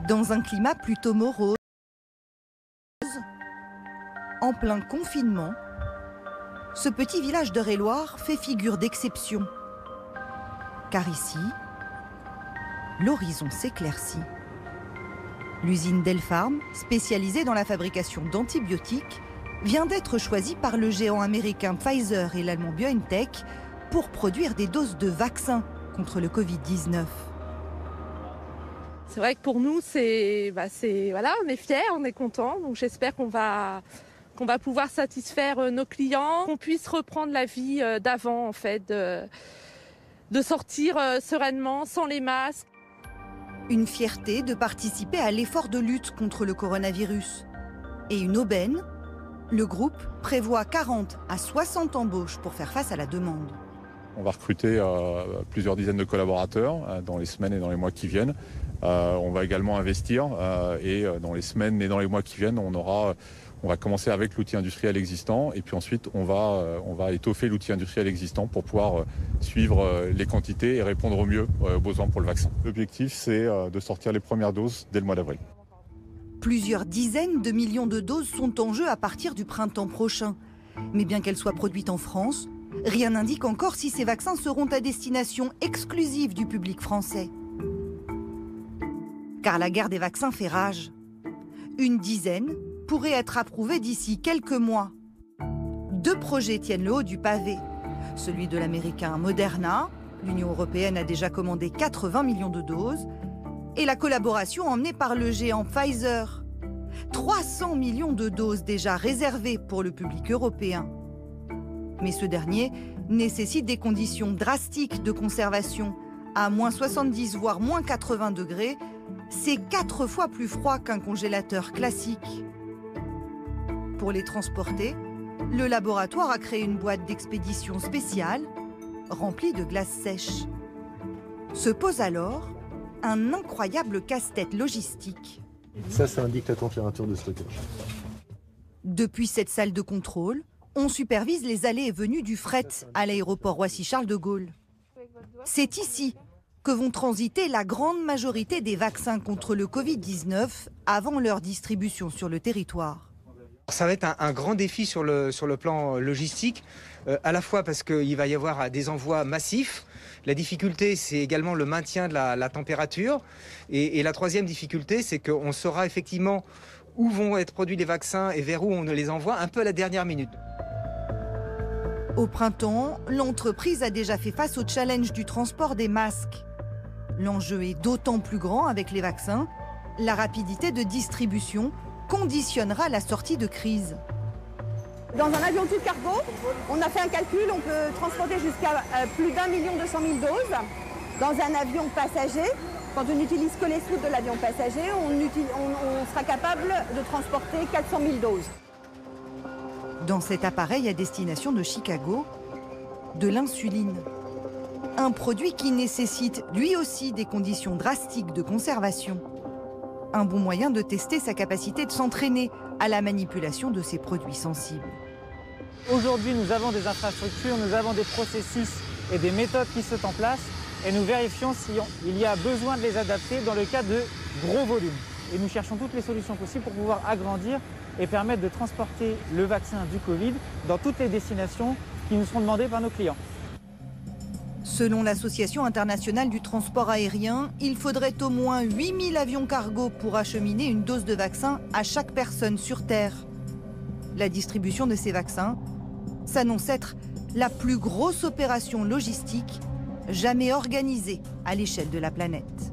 Dans un climat plutôt morose, en plein confinement, ce petit village d'Eure-et-Loir fait figure d'exception. Car ici, l'horizon s'éclaircit. L'usine Delpharm, spécialisée dans la fabrication d'antibiotiques, vient d'être choisie par le géant américain Pfizer et l'allemand BioNTech pour produire des doses de vaccins contre le Covid-19. C'est vrai que pour nous, voilà, on est fiers, on est contents. Donc j'espère qu'on va pouvoir satisfaire nos clients, qu'on puisse reprendre la vie d'avant, en fait, de sortir sereinement, sans les masques. Une fierté de participer à l'effort de lutte contre le coronavirus. Et une aubaine, le groupe prévoit 40 à 60 embauches pour faire face à la demande. On va recruter plusieurs dizaines de collaborateurs dans les semaines et dans les mois qui viennent. On va également investir et dans les semaines et dans les mois qui viennent, on va commencer avec l'outil industriel existant et puis ensuite on va étoffer l'outil industriel existant pour pouvoir suivre les quantités et répondre au mieux aux besoins pour le vaccin. L'objectif, c'est de sortir les premières doses dès le mois d'avril. Plusieurs dizaines de millions de doses sont en jeu à partir du printemps prochain. Mais bien qu'elles soient produites en France, rien n'indique encore si ces vaccins seront à destination exclusive du public français. Car la guerre des vaccins fait rage. Une dizaine pourraient être approuvés d'ici quelques mois. 2 projets tiennent le haut du pavé. Celui de l'américain Moderna, l'Union européenne a déjà commandé 80 millions de doses, et la collaboration emmenée par le géant Pfizer. 300 millions de doses déjà réservées pour le public européen. Mais ce dernier nécessite des conditions drastiques de conservation. À moins 70 voire moins 80 degrés, c'est 4 fois plus froid qu'un congélateur classique. Pour les transporter, le laboratoire a créé une boîte d'expédition spéciale remplie de glace sèche. Se pose alors un incroyable casse-tête logistique. Ça indique la température de stockage. Depuis cette salle de contrôle, on supervise les allées et venues du fret à l'aéroport Roissy-Charles de Gaulle. C'est ici que vont transiter la grande majorité des vaccins contre le Covid-19 avant leur distribution sur le territoire. Ça va être un grand défi sur le plan logistique, à la fois parce qu'il va y avoir des envois massifs. La difficulté, c'est également le maintien de la température. Et la troisième difficulté, c'est qu'on saura effectivement où vont être produits les vaccins et vers où on les envoie un peu à la dernière minute. Au printemps, l'entreprise a déjà fait face au challenge du transport des masques. L'enjeu est d'autant plus grand avec les vaccins. La rapidité de distribution conditionnera la sortie de crise. Dans un avion tout cargo, on a fait un calcul, on peut transporter jusqu'à plus d'1 200 000 doses. Dans un avion passager, quand on n'utilise que les soutes de l'avion passager, on sera capable de transporter 400 000 doses. Dans cet appareil à destination de Chicago, de l'insuline. Un produit qui nécessite lui aussi des conditions drastiques de conservation. Un bon moyen de tester sa capacité de s'entraîner à la manipulation de ces produits sensibles. Aujourd'hui, nous avons des infrastructures, nous avons des processus et des méthodes qui sont en place et nous vérifions s'il y a besoin de les adapter dans le cas de gros volumes. Et nous cherchons toutes les solutions possibles pour pouvoir agrandir et permettre de transporter le vaccin du Covid dans toutes les destinations qui nous seront demandées par nos clients. Selon l'Association internationale du transport aérien, il faudrait au moins 8000 avions cargo pour acheminer une dose de vaccin à chaque personne sur Terre. La distribution de ces vaccins s'annonce être la plus grosse opération logistique jamais organisée à l'échelle de la planète.